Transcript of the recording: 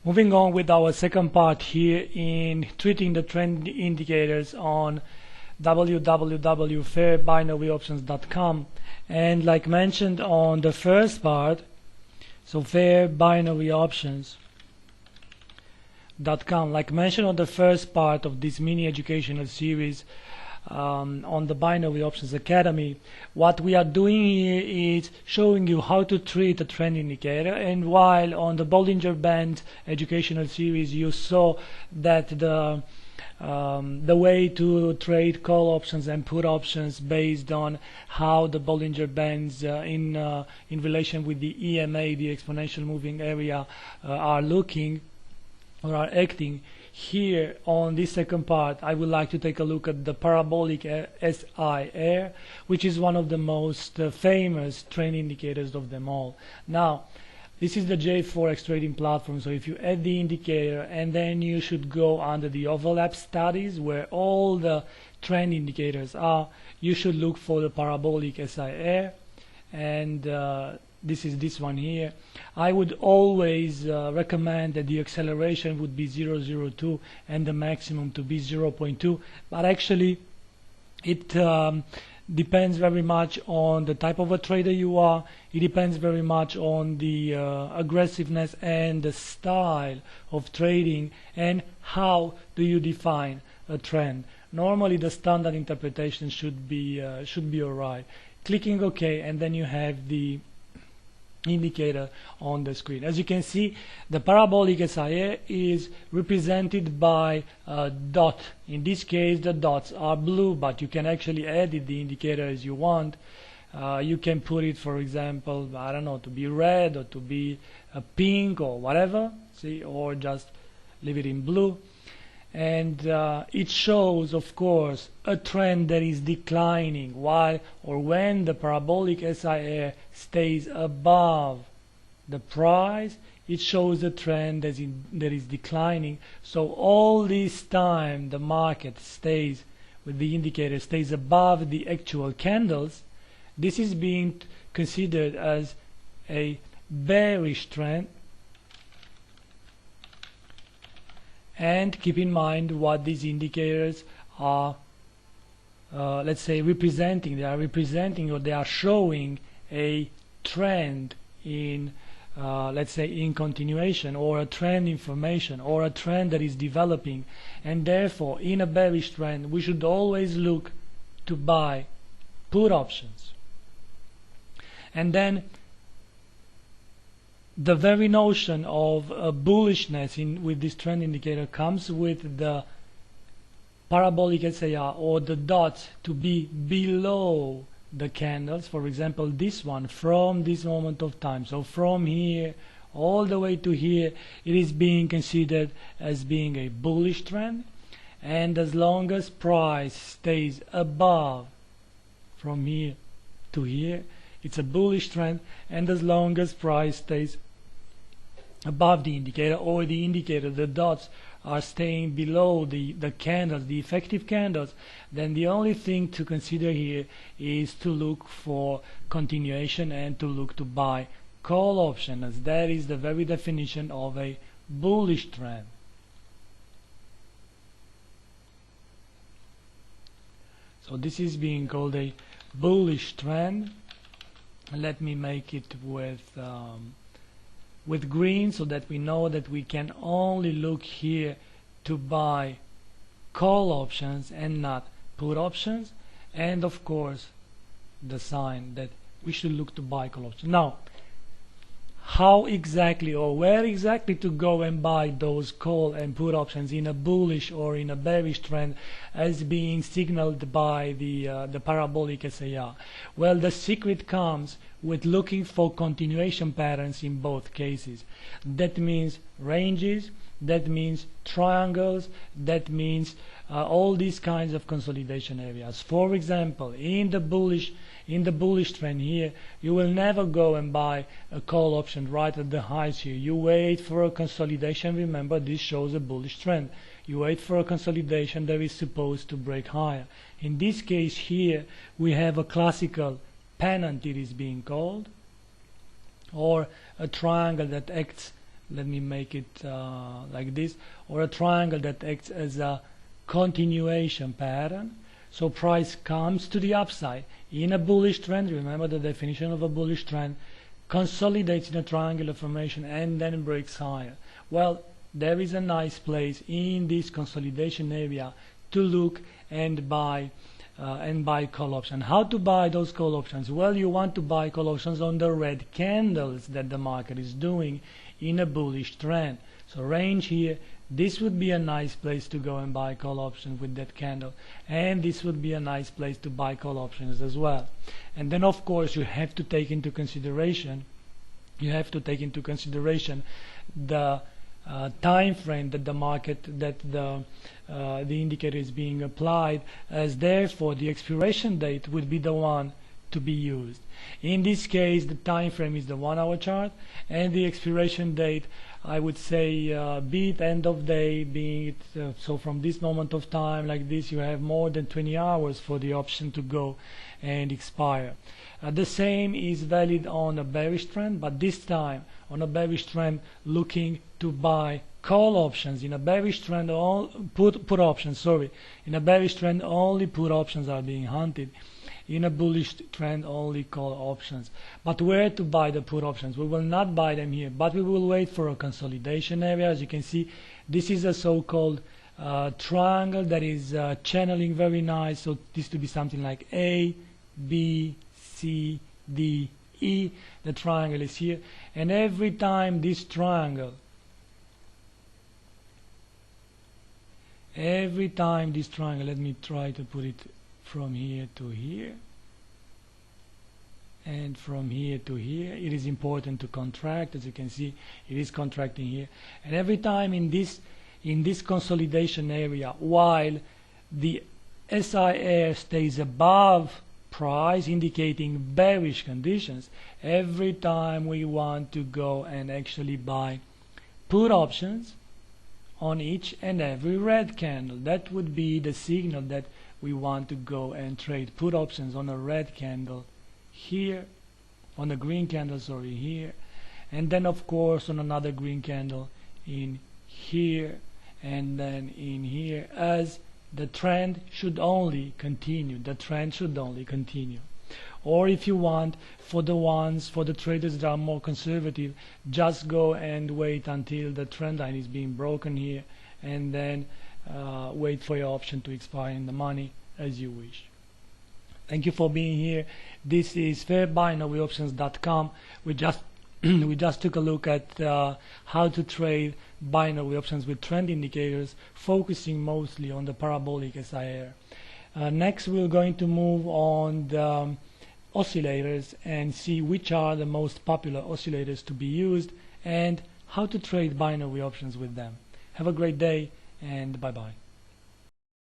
Moving on with our second part here in treating the trend indicators on www.fairbinaryoptions.com, and like mentioned on the first part, so fairbinaryoptions.com, like mentioned on the first part of this mini educational series on the Binary Options Academy, what we are doing here is showing you how to treat a trend indicator. And while on the Bollinger Band educational series you saw that the way to trade call options and put options based on how the Bollinger Bands in relation with the EMA, the exponential moving area, are looking or are acting. Here on this second part I would like to take a look at the parabolic SIR, which is one of the most famous trend indicators of them all. Now this is the JForex trading platform, so if you add the indicator and then you should go under the overlap studies where all the trend indicators are, you should look for the parabolic SIR, and this is this one here. I would always recommend that the acceleration would be 0.02 and the maximum to be 0.2, but actually it depends very much on the type of a trader you are. It depends very much on the aggressiveness and the style of trading and how do you define a trend. Normally the standard interpretation should be alright. Clicking OK, and then you have the indicator on the screen. As you can see, the parabolic SIR is represented by a dot. In this case the dots are blue, but you can actually edit the indicator as you want. You can put it, for example, I don't know, to be red or to be pink or whatever, see, or just leave it in blue. And it shows, of course, a trend that is declining while or when the parabolic SIR stays above the price, it shows a trend that is declining. So all this time the market stays with the indicator stays above the actual candles. This is being considered as a bearish trend. And keep in mind what these indicators are, let's say, representing. They are representing, or they are showing a trend in, let's say, in continuation, or a trend information, or a trend that is developing. And therefore, in a bearish trend, we should always look to buy put options. And then the very notion of bullishness with this trend indicator comes with the parabolic SIR, or the dots to be below the candles. For example, this one from this moment of time, so from here all the way to here, it is being considered as being a bullish trend. And as long as price stays above from here to here, it's a bullish trend. And as long as price stays above the indicator, or the indicator, the dots are staying below the candles, the effective candles, then the only thing to consider here is to look for continuation and to look to buy call option, as that is the very definition of a bullish trend. So this is being called a bullish trend. Let me make it with green so that we know that we can only look here to buy call options and not put options, and of course the sign that we should look to buy call options. Now, how exactly or where exactly to go and buy those call and put options in a bullish or in a bearish trend as being signaled by the parabolic SIR? Well, the secret comes with looking for continuation patterns in both cases. That means ranges, that means triangles, that means all these kinds of consolidation areas. For example, in the bullish trend here, you will never go and buy a call option right at the highs here. You wait for a consolidation. Remember, this shows a bullish trend. You wait for a consolidation that is supposed to break higher. In this case here, we have a classical pennant, it is being called, or a triangle that acts let me make it like this, or a triangle that acts as a continuation pattern. So price comes to the upside in a bullish trend. Remember the definition of a bullish trend: consolidates in a triangular formation and then breaks higher. Well, there is a nice place in this consolidation area to look and buy call option. How to buy those call options? Well, you want to buy call options on the red candles that the market is doing in a bullish trend. So range here, this would be a nice place to go and buy call options with that candle, and this would be a nice place to buy call options as well. And then of course you have to take into consideration the time frame that the market, that the indicator is being applied, as therefore the expiration date would be the one to be used. In this case, the time frame is the 1 hour chart, and the expiration date, I would say, be it end of day, be it so from this moment of time like this, you have more than 20 hours for the option to go and expire. The same is valid on a bearish trend, but this time on a bearish trend looking to buy call options. In a bearish trend, put options, sorry. In a bearish trend, only put options are being hunted. In a bullish trend, only call options. But where to buy the put options? We will not buy them here, but we will wait for a consolidation area. As you can see, this is a so-called triangle that is channeling very nice. So this to be something like A, B, C, D, E. The triangle is here, and every time this triangle, let me try to put it from here to here and from here to here, it is important to contract. As you can see, it is contracting here, and every time in this consolidation area, while the SIR stays above price, indicating bearish conditions, every time we want to go and actually buy put options on each and every red candle. That would be the signal that we want to go and trade put options on a red candle here, on a green candle, sorry, here, and then of course on another green candle in here, and then in here, as the trend should only continue. Or if you want, for the traders that are more conservative, just go and wait until the trend line is being broken here, and then wait for your option to expire in the money, as you wish. Thank you for being here. This is fairbinaryoptions.com. We just took a look at how to trade binary options with trend indicators, focusing mostly on the parabolic SIR. Next, we're going to move on the oscillators and see which are the most popular oscillators to be used and how to trade binary options with them. Have a great day, and bye-bye.